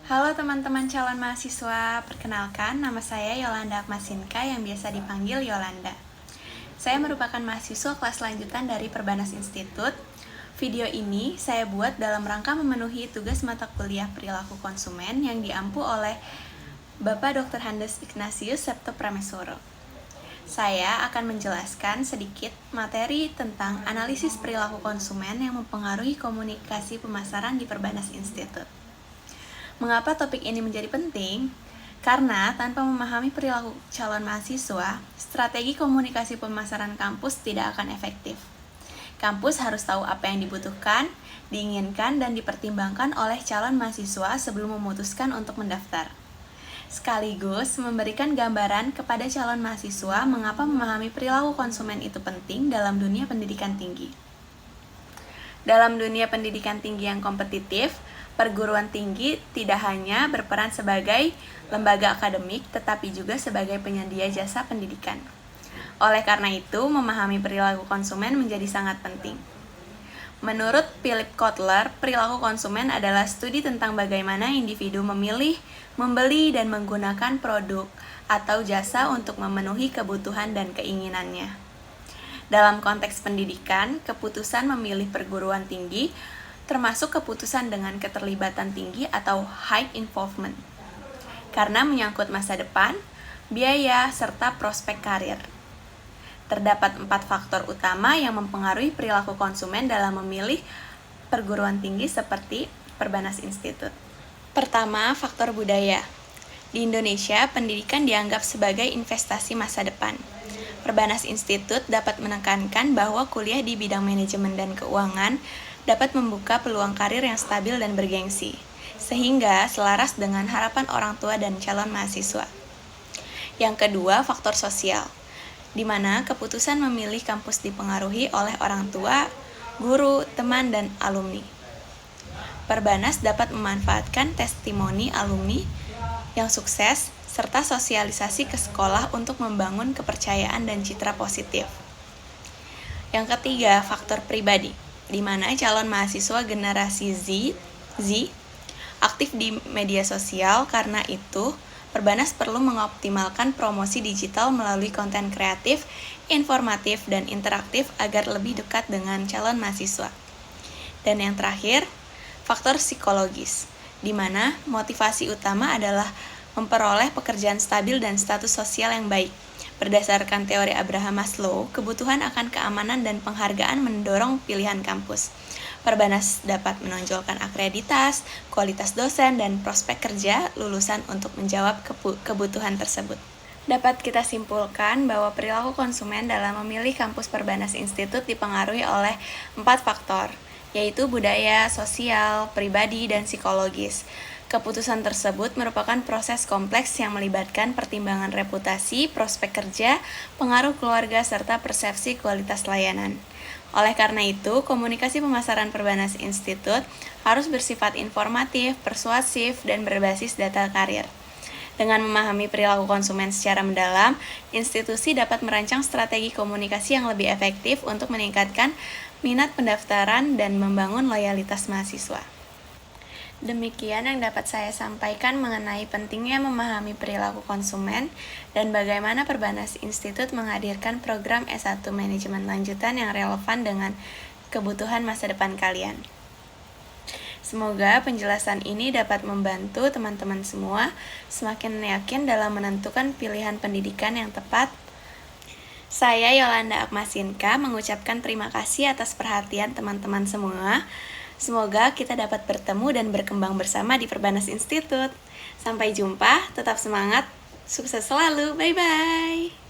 Halo teman-teman calon mahasiswa, perkenalkan nama saya Yolanda Akmasinka yang biasa dipanggil Yolanda. Saya merupakan mahasiswa kelas lanjutan dari Perbanas Institut. Video ini saya buat dalam rangka memenuhi tugas mata kuliah perilaku konsumen yang diampu oleh Bapak Dr. Handes Ignatius Septo Prameswara. Saya akan menjelaskan sedikit materi tentang analisis perilaku konsumen yang mempengaruhi komunikasi pemasaran di Perbanas Institut. Mengapa topik ini menjadi penting? Karena tanpa memahami perilaku calon mahasiswa, strategi komunikasi pemasaran kampus tidak akan efektif. Kampus harus tahu apa yang dibutuhkan, diinginkan, dan dipertimbangkan oleh calon mahasiswa sebelum memutuskan untuk mendaftar. Sekaligus memberikan gambaran kepada calon mahasiswa mengapa memahami perilaku konsumen itu penting dalam dunia pendidikan tinggi. Dalam dunia pendidikan tinggi yang kompetitif, perguruan tinggi tidak hanya berperan sebagai lembaga akademik, tetapi juga sebagai penyedia jasa pendidikan. Oleh karena itu, memahami perilaku konsumen menjadi sangat penting. Menurut Philip Kotler, perilaku konsumen adalah studi tentang bagaimana individu memilih, membeli, dan menggunakan produk atau jasa untuk memenuhi kebutuhan dan keinginannya. Dalam konteks pendidikan, keputusan memilih perguruan tinggi termasuk keputusan dengan keterlibatan tinggi atau high involvement, karena menyangkut masa depan, biaya, serta prospek karir. Terdapat 4 faktor utama yang mempengaruhi perilaku konsumen dalam memilih perguruan tinggi seperti Perbanas Institut. Pertama, faktor budaya. Di Indonesia, pendidikan dianggap sebagai investasi masa depan. Perbanas Institut dapat menekankan bahwa kuliah di bidang manajemen dan keuangan dapat membuka peluang karir yang stabil dan bergengsi, sehingga selaras dengan harapan orang tua dan calon mahasiswa. Yang kedua, faktor sosial, di mana keputusan memilih kampus dipengaruhi oleh orang tua, guru, teman, dan alumni. Perbanas dapat memanfaatkan testimoni alumni yang sukses serta sosialisasi ke sekolah untuk membangun kepercayaan dan citra positif. Yang ketiga, faktor pribadi, di mana calon mahasiswa generasi Z aktif di media sosial. Karena itu, Perbanas perlu mengoptimalkan promosi digital melalui konten kreatif, informatif, dan interaktif agar lebih dekat dengan calon mahasiswa. Dan yang terakhir, faktor psikologis, di mana motivasi utama adalah memperoleh pekerjaan stabil dan status sosial yang baik. Berdasarkan teori Abraham Maslow, kebutuhan akan keamanan dan penghargaan mendorong pilihan kampus. Perbanas dapat menonjolkan akreditas, kualitas dosen, dan prospek kerja lulusan untuk menjawab kebutuhan tersebut. Dapat kita simpulkan bahwa perilaku konsumen dalam memilih kampus Perbanas Institut dipengaruhi oleh 4 faktor, yaitu budaya, sosial, pribadi, dan psikologis. Keputusan tersebut merupakan proses kompleks yang melibatkan pertimbangan reputasi, prospek kerja, pengaruh keluarga, serta persepsi kualitas layanan. Oleh karena itu, komunikasi pemasaran Perbanas Institut harus bersifat informatif, persuasif, dan berbasis data karir. Dengan memahami perilaku konsumen secara mendalam, institusi dapat merancang strategi komunikasi yang lebih efektif untuk meningkatkan minat pendaftaran dan membangun loyalitas mahasiswa. Demikian yang dapat saya sampaikan mengenai pentingnya memahami perilaku konsumen dan bagaimana Perbanas Institut menghadirkan program S1 Manajemen Lanjutan yang relevan dengan kebutuhan masa depan kalian. Semoga penjelasan ini dapat membantu teman-teman semua semakin yakin dalam menentukan pilihan pendidikan yang tepat. Saya Yolanda Akmasinka mengucapkan terima kasih atas perhatian teman-teman semua. Semoga kita dapat bertemu dan berkembang bersama di Perbanas Institut. Sampai jumpa, tetap semangat, sukses selalu, bye-bye!